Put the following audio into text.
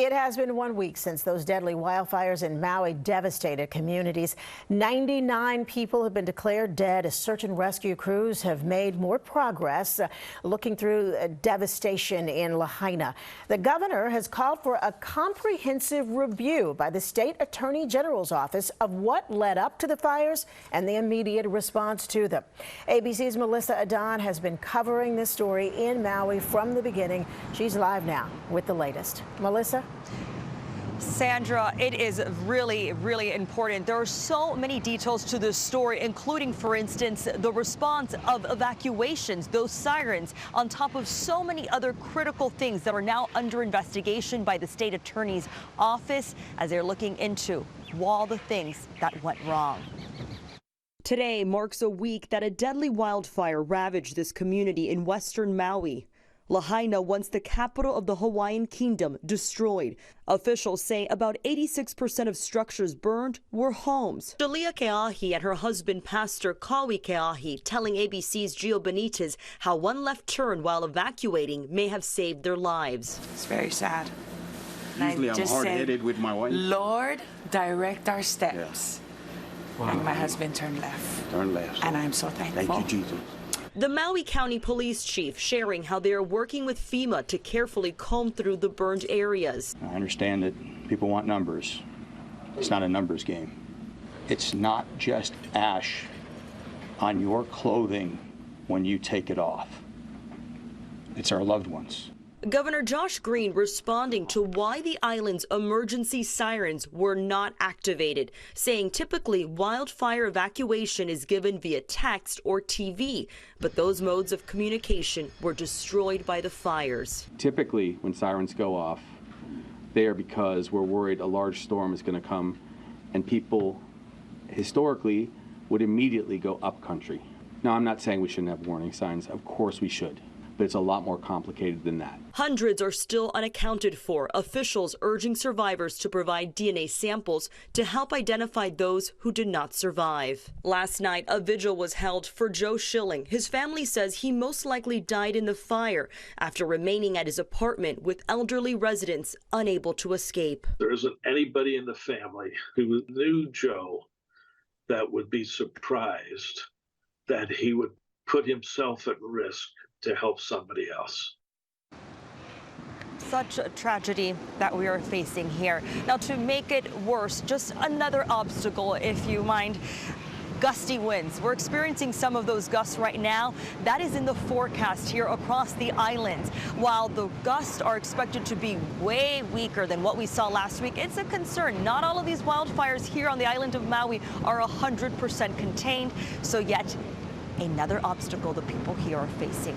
It has been 1 week since those deadly wildfires in Maui devastated communities. 99 people have been declared dead as search and rescue crews have made more progress looking through devastation in Lahaina. The governor has called for a comprehensive review by the state attorney general's office of what led up to the fires and the immediate response to them. ABC's Melissa Adan has been covering this story in Maui from the beginning. She's live now with the latest. Melissa? Sandra, it is really, really important. There are so many details to this story, including, for instance, the response of evacuations, those sirens, on top of so many other critical things that are now under investigation by the state attorney's office as they're looking into all the things that went wrong. Today marks a week that a deadly wildfire ravaged this community in western Maui. Lahaina, once the capital of the Hawaiian Kingdom, destroyed. Officials say about 86% of structures burned were homes. Dalia Keahi and her husband, Pastor Kawi Keahi, telling ABC's Gio Benitez how one left turn while evacuating may have saved their lives. It's very sad. Usually I'm hard-headed with my wife. Lord, direct our steps. Yeah. Wow. And my husband turned left. Turned left. And I'm so thankful. Thank you, Jesus. The Maui County Police Chief sharing how they are working with FEMA to carefully comb through the burned areas. I understand that people want numbers. It's not a numbers game. It's not just ash on your clothing when you take it off. It's our loved ones. Governor Josh Green responding to why the island's emergency sirens were not activated, saying typically wildfire evacuation is given via text or TV, but those modes of communication were destroyed by the fires. Typically, when sirens go off, they are because we're worried a large storm is going to come, and people historically would immediately go up country. Now, I'm not saying we shouldn't have warning signs. Of course we should. But it's a lot more complicated than that. Hundreds are still unaccounted for. Officials urging survivors to provide DNA samples to help identify those who did not survive. Last night, a vigil was held for Joe Schilling. His family says he most likely died in the fire after remaining at his apartment with elderly residents unable to escape. There isn't anybody in the family who knew Joe that would be surprised that he would put himself at risk to help somebody else. Such a tragedy that we are facing here. Now, to make it worse, just another obstacle, if you mind. Gusty winds. We're experiencing some of those gusts right now. That is in the forecast here across the island. While the gusts are expected to be way weaker than what we saw last week, it's a concern. Not all of these wildfires here on the island of Maui are 100% contained. So yet another obstacle the people here are facing.